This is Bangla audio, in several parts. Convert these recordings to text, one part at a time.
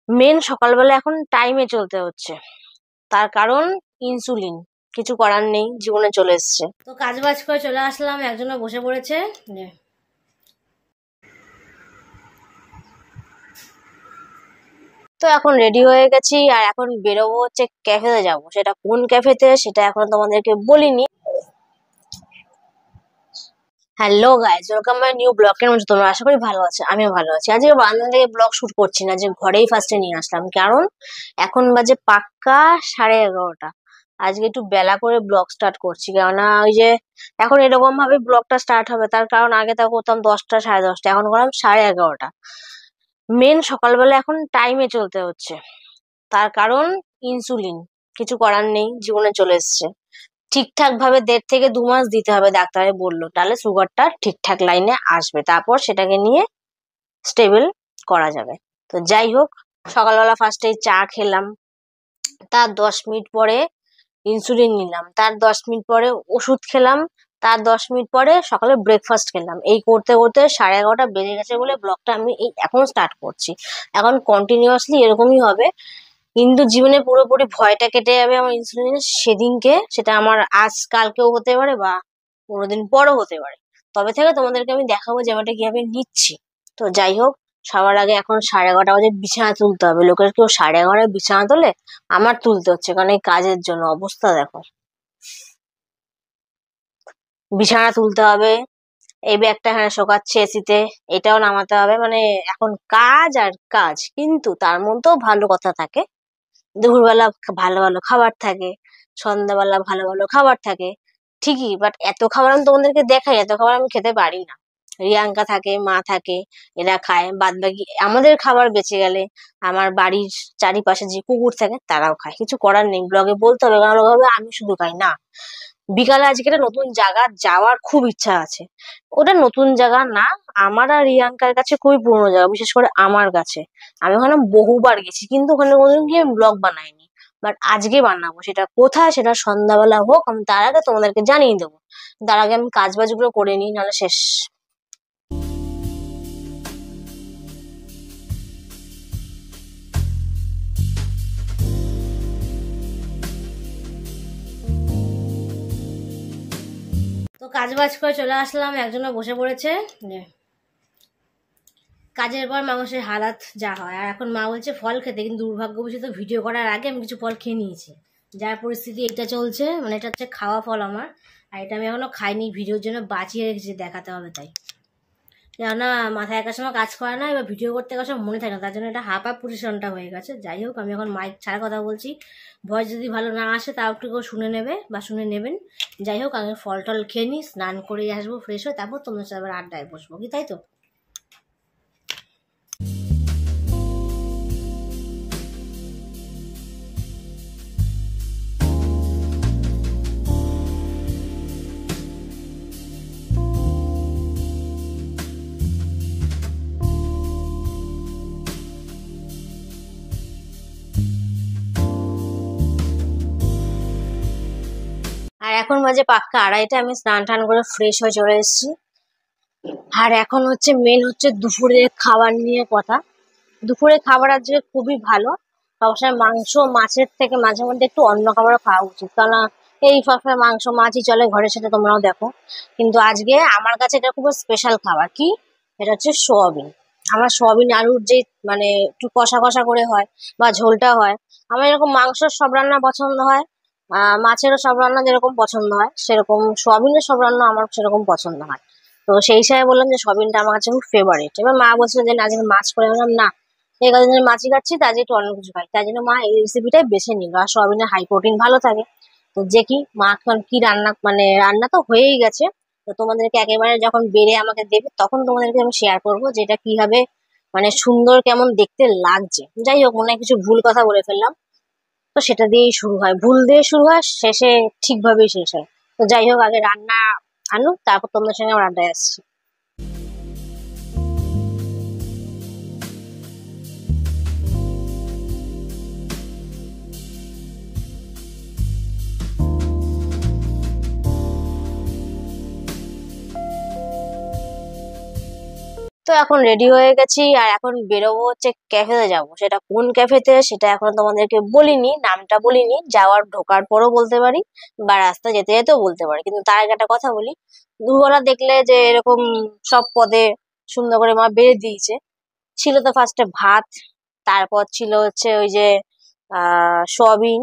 মেন সকালবেলা এখন টাইমে চলতে হচ্ছে, তার কারণ ইনসুলিন। কিছু করার নেই, জীবনে চলে এসছে। তো কাজ বাজ করে চলে আসলাম, একজনে বসে পড়েছে। তো এখন রেডি হয়ে গেছি, আর এখন বেরোবো হচ্ছে ক্যাফেতে যাবো। সেটা কোন ক্যাফেতে সেটা এখন তোমাদেরকে বলিনি। Hello guys, welcome my new ব্লগের মধ্যে। তোমরা আশা করি ভালো আছে, আমিও ভালো আছি। আজকে বারান্দা থেকে ব্লগ শুট করছি না, যে ঘরেই ফার্স্টে নিয়ে আসলাম, কারণ এখন বাজে পাক্কা 11:30। আজকে একটু বেলা করে ব্লগ স্টার্ট করছি, কেননা ওই যে এখন এরকম ভাবে ব্লগটা স্টার্ট হবে। তার কারণ আগে তা করতাম 10টা 10:30, এখন করলাম 11:30। মেন সকালবেলা এখন টাইমে চলতে হচ্ছে, তার কারণ ইনসুলিন। কিছু করার নেই, জীবনে চলে এসছে। ঠিকঠাক ভাবে 1.5 থেকে 2 মাস দিতে হবে, ডাক্তারে বললো, তাহলে সুগারটা ঠিকঠাক লাইনে আসবে, তারপর সেটাকে নিয়ে স্টেবল করা যাবে। তো যাই হোক, সকালবেলা ফার্স্টে চা খেলাম, তার 10 মিনিট পরে ইনসুলিন নিলাম, তার 10 মিনিট পরে ওষুধ খেলাম, তার 10 মিনিট পরে সকালে ব্রেকফাস্ট খেলাম। এই করতে করতে 11:30 বেজে গেছে বলে ব্লগটা আমি এই এখন স্টার্ট করছি। এখন কন্টিনিউয়াসলি এরকমই হবে, কিন্তু জীবনে পুরোপুরি ভয়টা কেটে যাবে আমার ইনসুলিনের সেদিনকে। সেটা আমার আজ কালকেও হতে পারে, বা 15 দিন পরও হতে পারে। তবে থেকে তোমাদেরকে আমি দেখাবো যে আমি এটা কিভাবে নিচ্ছি। তো যাই হোক, সবার আগে এখন 11:30 বাজে, বিছানা তুলতে হবে। লোকের কেউ 11:30 বিছানা তোলে, আমার তুলতে হচ্ছে, কারণ এই কাজের জন্য। অবস্থা দেখো, বিছানা তুলতে হবে, এই ব্যাগটা এখানে শোকাচ্ছে এসিতে, এটাও নামাতে হবে। মানে এখন কাজ আর কাজ, কিন্তু তার মধ্যেও ভালো কথা থাকে। দুপুরবেলা ভালো ভালো খাবার থাকে, সন্ধ্যাবেলা ভালো ভালো খাবার থাকে, ঠিকই। বাট এত খাবার আমি তোমাদেরকে দেখাই, এত খাবার আমি খেতে পারি না। রিয়াঙ্কা থাকে, মা থাকে, এরা খায়। বাদ বাকি আমাদের খাবার বেঁচে গেলে আমার বাড়ির চারিপাশে যে কুকুর থাকে তারাও খায়। কিছু করার নেই, ব্লগে বলতে হবে, কারণ ওভাবে আমি শুধু খাই না। বিকালে আজকে একটা নতুন জায়গা যাওয়ার খুব ইচ্ছা আছে। ওটা নতুন জায়গা না, আমার আর রিয়াঙ্কার কাছে খুবই পুরোনো জায়গা, বিশেষ করে আমার কাছে। আমি ওখানে বহুবার গেছি, কিন্তু ওখানে কোনোদিন গিয়ে ব্লগ বানাইনি। বাট আজকে বানাবো। সেটা কোথায়, সেটা সন্ধ্যাবেলা হোক, আমি তার আগে তোমাদেরকে জানিয়ে দেবো। তার আগে আমি কাজ বাজগুলো করে নিই, নাহলে শেষ। তো কাজ বাজ করে চলে আসলাম, একজনে বসে পড়েছে। কাজের পর মানুষের হালাত যা হয়। আর এখন মা বলছে ফল খেতে, কিন্তু দুর্ভাগ্যবশত ভিডিও করার আগে আমি কিছু ফল খেয়ে নিয়েছি, যার পরিস্থিতি এটা চলছে। মানে এটা হচ্ছে খাওয়া ফল আমার, আর এটা আমি এখনো খাইনি, ভিডিওর জন্য বাঁচিয়ে রেখেছি, দেখাতে হবে তাই। কেননা মাথায় একার সময় কাজ করে না, এবার ভিডিও করতে একার সময় মনে থাকে না, তার জন্য এটা হাফ পজিশনটা হয়ে গেছে। যাই হোক, আমি এখন মাইক ছাড়া কথা বলছি, ভয়েস যদি ভালো না আসে তাও একটু কেউ শুনে নেবে বা শুনে নেবেন। যাই হোক, আমি ফল টল খেয়ে নিই, স্নান করে আসবো ফ্রেশ হয়ে, তারপর তোমাদের সাথে আবার আড্ডায় বসবো, কি তাই তো? আর এখন বাজে পাক্কা 2:30, আমি স্নান টান করে ফ্রেশ হয়ে চলে এসেছি। আর এখন হচ্ছে মেন হচ্ছে দুপুরের খাবার নিয়ে কথা। দুপুরের খাবার আজকে খুবই ভালো। সবসময় মাংস মাছের থেকে মাঝে মধ্যে একটু অন্য খাবারও খাওয়া উচিত, কারণ এই সবসময় মাংস মাছই চলে ঘরে, সেটা তোমরাও দেখো। কিন্তু আজকে আমার কাছে এটা খুব স্পেশাল খাবার। কি? এটা হচ্ছে সোয়াবিন। আমার সোয়াবিন আলুর যে মানে একটু কষা কষা করে হয়, বা ঝোলটা হয়। আমার এরকম মাংসের সব রান্না পছন্দ হয়, মাছেরও সব রান্না যেরকম পছন্দ হয়, সেরকম সোয়াবিনের সব রান্না আমার সেরকম পছন্দ হয়। তো সেই হিসাবে বললাম যে সোয়াবিনটা আমার কাছে খুব ফেভারিট। এবার মা বলছিল যে না, আজকে মাছ করে, বললাম না, এই কদিন ধরে মাছই খাচ্ছি, তাই একটু অন্য কিছু খাই। তাই জন্য মা এই রেসিপিটাই বেছে নিল। আর সোয়াবিনের হাই প্রোটিন ভালো থাকে। তো যে কি মা এখন কি রান্না, মানে রান্না তো হয়েই গেছে। তো তোমাদেরকে একেবারে যখন বেড়ে আমাকে দেবে, তখন তোমাদেরকে আমি শেয়ার করবো যে এটা কিভাবে মানে সুন্দর কেমন দেখতে লাগছে। যাই হোক, মনে হয় কিছু ভুল কথা বলে ফেললাম। তো সেটা দিয়েই শুরু হয়, ভুল দিয়ে শুরু হয়, শেষে ঠিকভাবেই শেষ হয়। তো যাই হোক, আগে রান্না আনুক, তারপর তোমাদের সঙ্গে আমার আড্ডায় আসছি। তো এখন রেডি হয়ে গেছি আর এখন বেরোবো হচ্ছে ক্যাফেতে যাব। সেটা কোন ক্যাফেতে সেটা এখন তোমাদেরকে বলিনি, নামটা বলিনি, যাওয়ার ঢোকার পরও বলতে পারি বা রাস্তা যেতে যেতেও বলতে পারি। কিন্তু তার আগে একটা কথা বলি, দুপুরবেলা দেখলে যে এরকম সব পদে সুন্দর করে মা বেড়ে দিয়েছে। ছিল তো ফার্স্টে ভাত, তারপর ছিল হচ্ছে ওই যে সয়াবিন,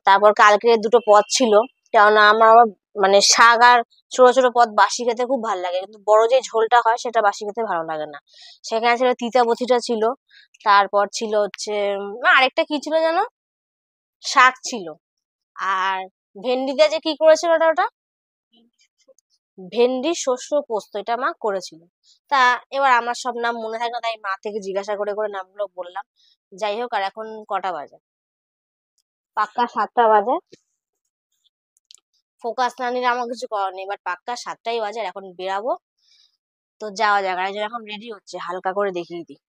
তারপর কালকে দুটো পদ ছিল। কেননা আমার আবার মানে শাক আর ছোট ছোট পদ বাসি খেতে খুব ভালো লাগে, কিন্তু বড় যে ঝোলটা হয় সেটা বাসি খেতে ভালো লাগে না। সেখানে ছিল তিতা বথিটা ছিল, তারপর ছিল হচ্ছে আরেকটা কি ছিল যেন, শাক ছিল, আর ভেন্ডি দিয়ে যে কি করেছিল ওটা ওটা ভেন্ডি শস্য পোস্ত, এটা মা করেছিল। তা এবার আমার সব নাম মনে থাকে না, তাই মা থেকে জিজ্ঞাসা করে করে নামগুলো বললাম। যাই হোক, আর এখন কটা বাজে? পাক্কা 7টা বাজে। ফোকাস না নিলে আমার কিছু করার নেই, বাট পাক্কা 7টাই বাজে আর এখন বেরাবো। তো যাওয়া যাক, আর এখন রেডি হচ্ছে, হালকা করে দেখিয়ে দিই।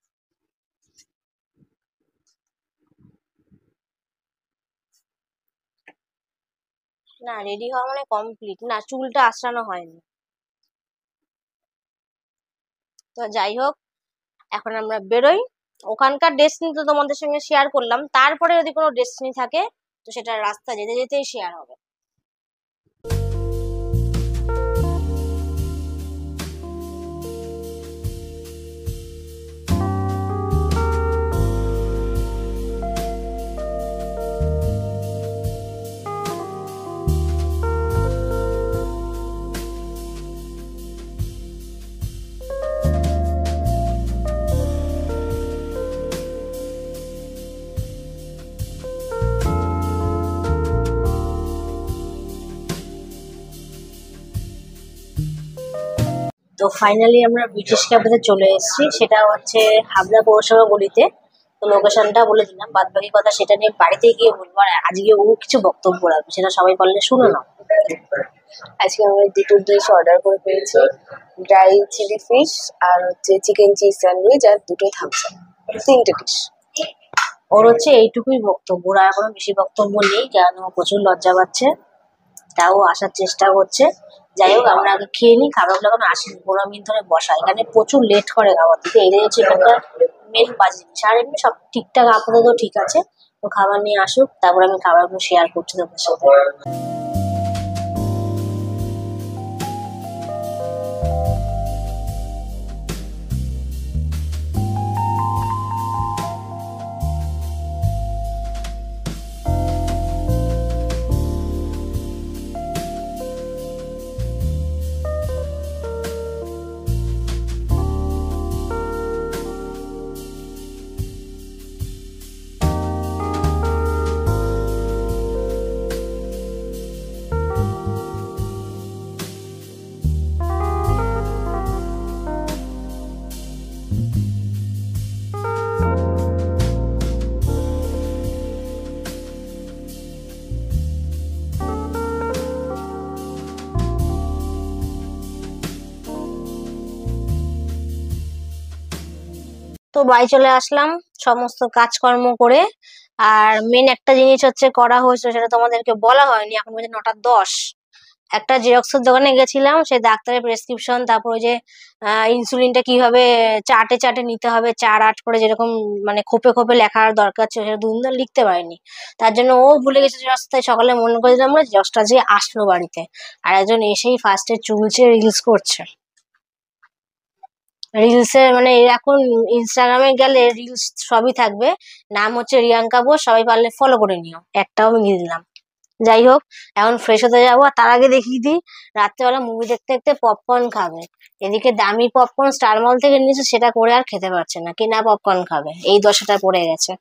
না, রেডি হওয়া মানে কমপ্লিট না, চুলটা আঁচড়ানো হয়নি। তো যাই হোক, এখন আমরা বেরোই। ওখানকার ডেস্টিনি তো তোমাদের সঙ্গে শেয়ার করলাম, তারপরে যদি কোনো ডেস্টিনি থাকে তো সেটা রাস্তা যেতে যেতেই শেয়ার হবে। তো ফাইনালি আমরা ব্রিটিশ ক্যাফেতে চলে এসেছি, সেটা হচ্ছে হাবড়া পৌরসভা গলিতে। তো লোকেশনটা বলে দিলাম, বাদ বাকি কথা সেটা নিয়ে বাড়িতে গিয়ে বলবো। আর আজকে ও কিছু বক্তব্য রাখবে, সেটা সবাই পারলে শুনে নাও। আজকে আমি দুটো ডিশ অর্ডার করে পেয়েছি, ড্রাই চিলি ফিশ আর হচ্ছে চিকেন চিজ স্যান্ডউইচ আর দুটো থামস আপ, 3টে ডিশ। ওর হচ্ছে এইটুকুই বক্তব্য, ওর আর কোনো বেশি বক্তব্য নেই, কেন ও প্রচুর লজ্জা পাচ্ছে, তাও আসার চেষ্টা করছে। যাই হোক, আমরা আগে খেয়ে নিই, খাবারগুলো এখন আসেনি, 15 মিনিট ধরে বসা, এখানে প্রচুর লেট করে খাবার দিতে, এটাই হচ্ছে এখানকার মেন বাজে জিনিস। আর এমনি সব ঠিকঠাক আপাতত ঠিক আছে। তো খাবার নিয়ে আসুক, তারপর আমি খাবারগুলো শেয়ার করছি তোমাদের সাথে। তো বাড়ি চলে আসলাম সমস্ত কাজকর্ম করে। আর মেন একটা জিনিস হচ্ছে করা হয়েছে, সেটা তোমাদেরকে বলা হয়নি, এখন বাজে 9টা 10। একটা জেরক্সের দোকানে গেছিলাম, সেই ডাক্তারের প্রেসক্রিপশন, তারপর ওই যে ইনসুলিনটা কিভাবে চার্টে চার্টে নিতে হবে, 4-8 করে যেরকম মানে খোপে খোপে লেখার দরকার ছিল, সেটা দুদিন ধরে লিখতে পারিনি। তার জন্য ও ভুলে গেছে জেরক্স, তাই সকালে মনে করে দিলাম, আমরা জেরক্সটা যে আসলো বাড়িতে। আর একজন এসেই ফার্স্টে চুলছে, রিলস করছে। রিলসের মানে এখন ইনস্টাগ্রামে গেলে রিলস সবই থাকবে, নাম হচ্ছে রিয়াঙ্কা বোস, সবাই পারলে ফলো করে নিও, একটাও আমি দিয়ে দিলাম। যাই হোক, এখন ফ্রেশ হতে যাবো, আর তার আগে দেখিয়ে দিই, রাত্রেবেলা মুভি দেখতে দেখতে পপকর্ন খাবে। এদিকে দামি পপকর্ন স্টার মল থেকে নিয়েছে, সেটা করে আর খেতে পারছে না, কিনা পপকর্ন খাবে, এই দশাটা পড়ে গেছে।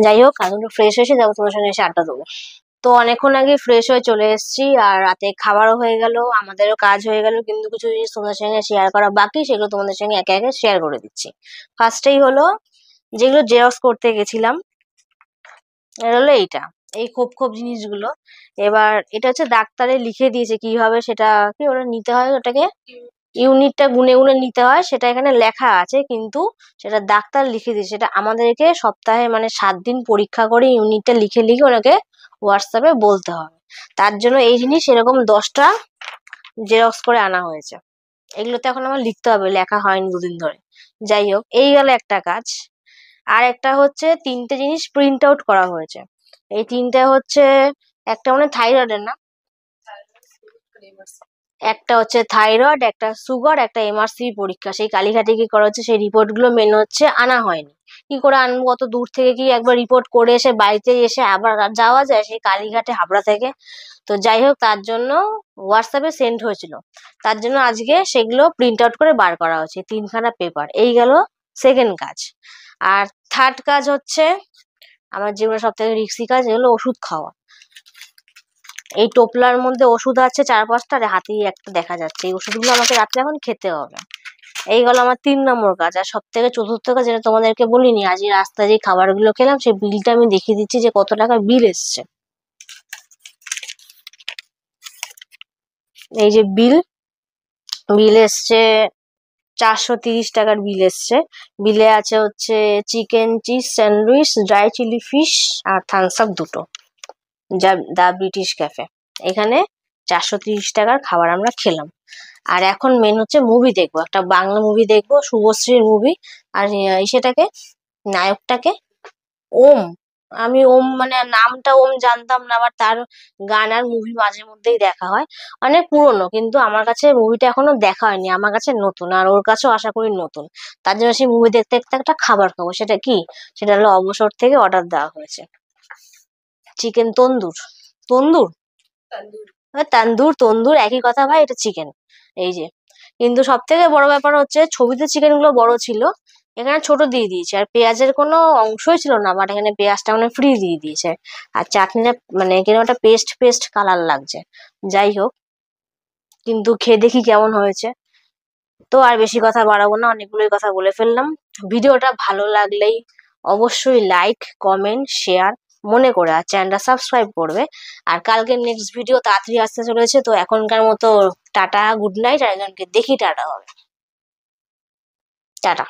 যাই হোক, এখন একটু ফ্রেশ হয়েছে, যাবো তোমার সঙ্গে এসে আড্ডা দেবো। তো অনেকক্ষণ আগে ফ্রেশ হয়ে চলে এসেছি, আর রাতে খাবারও হয়ে গেল, আমাদেরও কাজ হয়ে গেল, কিন্তু কিছু জিনিস তোমাদের সঙ্গে শেয়ার করা বাকি, সেগুলো তোমাদের সঙ্গে একে একে শেয়ার করে দিচ্ছি। ফার্স্টেই হলো, যেগুলো জেরক্স করতে গেছিলাম, এটা হলো এইটা, এই খোপ খোপ জিনিসগুলো। এবার এটা হচ্ছে ডাক্তারে লিখে দিয়েছে কিভাবে সেটা কি ওটা নিতে হয়, ওটাকে ইউনিটটা গুনে গুনে নিতে হয়, সেটা এখানে লেখা আছে, কিন্তু সেটা ডাক্তার লিখে দিয়েছে, সেটা আমাদেরকে সপ্তাহে মানে 7 দিন পরীক্ষা করে ইউনিটটা লিখে লিখে ওনাকে হোয়াটসঅ্যাপে বলতে হবে। তার জন্য এই জিনিস এরকম 10টা জেরক্স করে আনা হয়েছে। এগুলোতে এখন আমার লিখতে হবে, লেখা হয়নি দুদিন ধরে। যাই হোক, এই গেল একটা কাজ। আর একটা হচ্ছে 3টে জিনিস প্রিন্ট আউট করা হয়েছে। এই 3টে হচ্ছে, একটা মানে থাইরয়েডের না, একটা হচ্ছে থাইরয়েড, একটা সুগার, একটা এমআরসি পরীক্ষা। সেই কালীঘাটে কি করা হচ্ছে, সেই রিপোর্ট গুলো মেন হচ্ছে আনা হয়নি। কি করে আনবো, অত দূর থেকে কি একবার রিপোর্ট করে এসে বাড়িতে এসে আবার যাওয়া যায় সেই কালীঘাটে হাবড়া থেকে? তো যাই হোক, তার জন্য হোয়াটসঅ্যাপে সেন্ড হয়েছিল, তার জন্য আজকে সেগুলো প্রিন্ট আউট করে বার করা হচ্ছে, 3খানা পেপার। এই গেল সেকেন্ড কাজ। আর থার্ড কাজ হচ্ছে আমার জীবনে সব থেকে রিস্কি কাজ, এগুলো ওষুধ খাওয়া। এই টোপলার মধ্যে ওষুধ আছে 4-5টা, আর হাতেই একটা দেখা যাচ্ছে। এই ওষুধগুলো আমাকে রাত্রে এখন খেতে হবে। এই গেল আমার 3 নম্বর কাজ। আর সব থেকে চতুর্থ কাজ, যেটা তোমাদেরকে বলিনি, আজ রাস্তায় যে খাবারগুলো খেলাম সেই বিলটা আমি দেখিয়ে দিচ্ছি যে কত টাকা বিল এসছে। এই যে বিল এসছে 430 টাকার বিল এসছে। বিলে আছে হচ্ছে chicken cheese sandwich, dry chilli fish আর থামস আপ দুটো, যা দা ব্রিটিশ ক্যাফে। এখানে 430 টাকার খাবার আমরা খেলাম। আর এখন মেন হচ্ছে মুভি দেখবো, একটা বাংলা মুভি দেখবো, শুভশ্রীর মুভি। আর সেটাকে, নায়কটাকে ওম। আমি ওম মানে নামটা ওম জানতাম না, আবার তার গান আর মুভি মাঝে মধ্যেই দেখা হয়। অনেক পুরনো, কিন্তু আমার কাছে মুভিটা এখনো দেখা হয়নি, আমার কাছে নতুন, আর ওর কাছেও আশা করি নতুন। তার জন্য সেই মুভি দেখতে দেখতে একটা খাবার খাবো। সেটা কি? সেটা হলো অবসর থেকে অর্ডার দেওয়া হয়েছে চিকেন তন্দুর। তন্দুর, তান্দুর তন্দুর একই কথা ভাই, এটা চিকেন। এই যে, কিন্তু সব থেকে বড় ব্যাপার হচ্ছে ছবিতে চিকেন গুলো বড় ছিল, এখানে ছোট দিয়ে দিয়েছে। আর পেঁয়াজের কোনো অংশই ছিল না, বাট এখানে পেঁয়াজটা মানে ফ্রি দিয়ে দিয়েছে। আর চাটনিটা মানে কিরকম একটা পেস্ট পেস্ট কালার লাগছে। যাই হোক, কিন্তু খেয়ে দেখি কেমন হয়েছে। তো আর বেশি কথা বাড়াবো না, অনেকগুলোই কথা বলে ফেললাম। ভিডিওটা ভালো লাগলেই অবশ্যই লাইক, কমেন্ট, শেয়ার মনে করে, আর চ্যানেলটা সাবস্ক্রাইব করবে। আর কালকে নেক্সট ভিডিও তাড়াতাড়ি আসতে চলেছে, তো এখনকার মতো টাটা, গুড নাইট। আর একজনকে দেখি টাটা হবে, টাটা।